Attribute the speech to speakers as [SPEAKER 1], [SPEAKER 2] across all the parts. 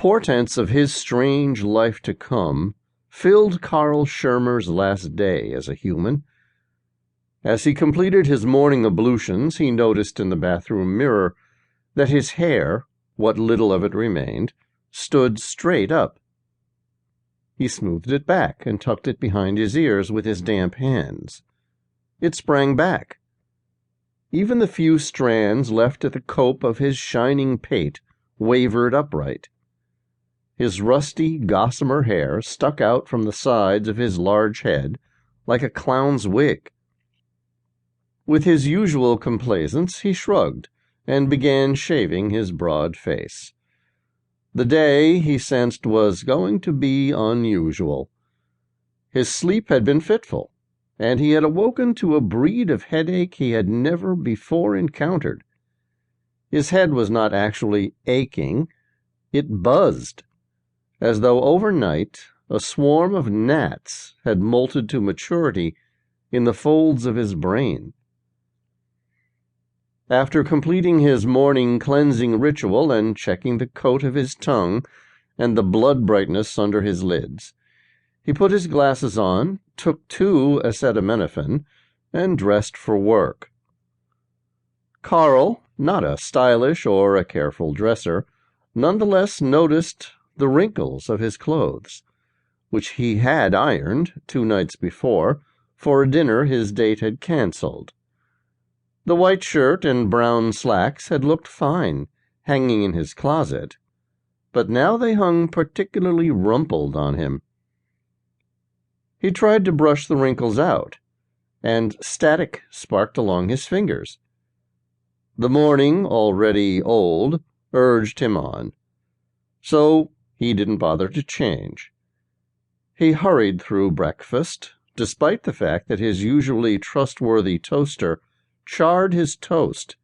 [SPEAKER 1] portents of his strange life to come filled Carl Schirmer's last day as a human. As he completed his morning ablutions, he noticed in the bathroom mirror that his hair, what little of it remained, stood straight up. He smoothed it back and tucked it behind his ears with his damp hands. It sprang back. Even the few strands left at the cope of his shining pate wavered upright. His rusty, gossamer hair stuck out from the sides of his large head like a clown's wig. With his usual complaisance, he shrugged and began shaving his broad face. The day, he sensed, was going to be unusual. His sleep had been fitful, and he had awoken to a breed of headache he had never before encountered. His head was not actually aching, it buzzed, as though overnight a swarm of gnats had molted to maturity in the folds of his brain. After completing his morning cleansing ritual and checking the coat of his tongue and the blood brightness under his lids, he put his glasses on, took 2 acetaminophen, and dressed for work. Carl, not a stylish or a careful dresser, nonetheless noticed the wrinkles of his clothes, which he had ironed 2 nights before for a dinner his date had cancelled. The white shirt and brown slacks had looked fine, hanging in his closet, but now they hung particularly rumpled on him. He tried to brush the wrinkles out, and static sparked along his fingers. The morning, already old, urged him on, so he didn't bother to change. He hurried through breakfast, despite the fact that his usually trustworthy toaster charred his toast,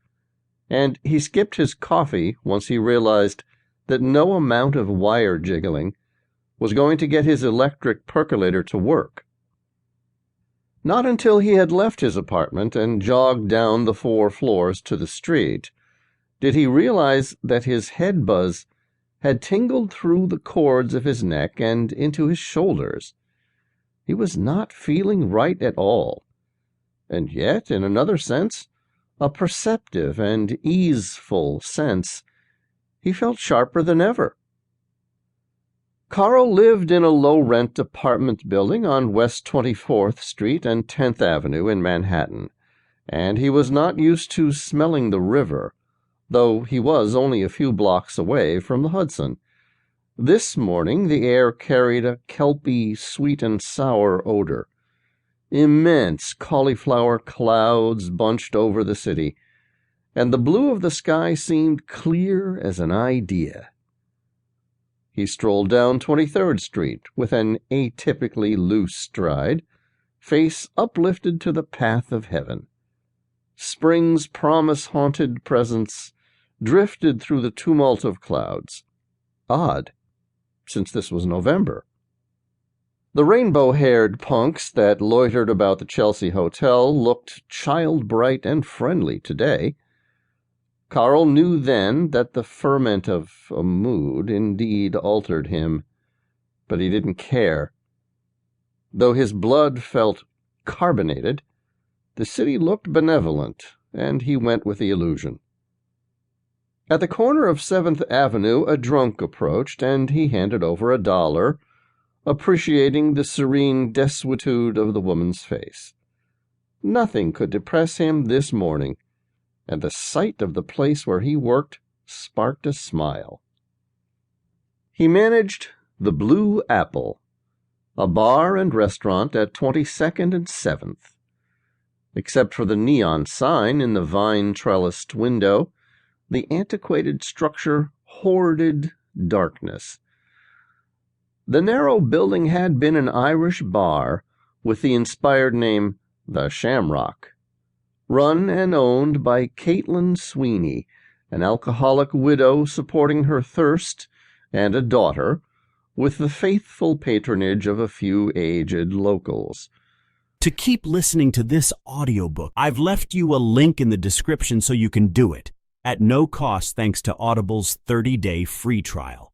[SPEAKER 1] and he skipped his coffee once he realized that no amount of wire jiggling was going to get his electric percolator to work. Not until he had left his apartment and jogged down the 4 floors to the street did he realize that his head buzz had tingled through the cords of his neck and into his shoulders. He was not feeling right at all. And yet, in another sense, a perceptive and easeful sense, he felt sharper than ever. Carl lived in a low-rent apartment building on West 24th Street and 10th Avenue in Manhattan, and he was not used to smelling the river, though he was only a few blocks away from the Hudson. This morning the air carried a kelpy, sweet and sour odor. Immense cauliflower clouds bunched over the city, and the blue of the sky seemed clear as an idea. He strolled down 23rd Street with an atypically loose stride, face uplifted to the path of heaven. Spring's promise-haunted presence drifted through the tumult of clouds. Odd, since this was November. The rainbow-haired punks that loitered about the Chelsea Hotel looked child-bright and friendly today. Carl knew then that the ferment of a mood indeed altered him, but he didn't care. Though his blood felt carbonated, the city looked benevolent, and he went with the illusion. At the corner of 7th Avenue, a drunk approached, and he handed over $1, appreciating the serene desuetude of the woman's face. Nothing could depress him this morning, and the sight of the place where he worked sparked a smile. He managed the Blue Apple, a bar and restaurant at 22nd and 7th. Except for the neon sign in the vine-trellised window, the antiquated structure hoarded darkness. The narrow building had been an Irish bar with the inspired name The Shamrock, run and owned by Caitlin Sweeney, an alcoholic widow supporting her thirst and a daughter, with the faithful patronage of a few aged locals.
[SPEAKER 2] To keep listening to this audiobook, I've left you a link in the description so you can do it, at no cost thanks to Audible's 30-day free trial.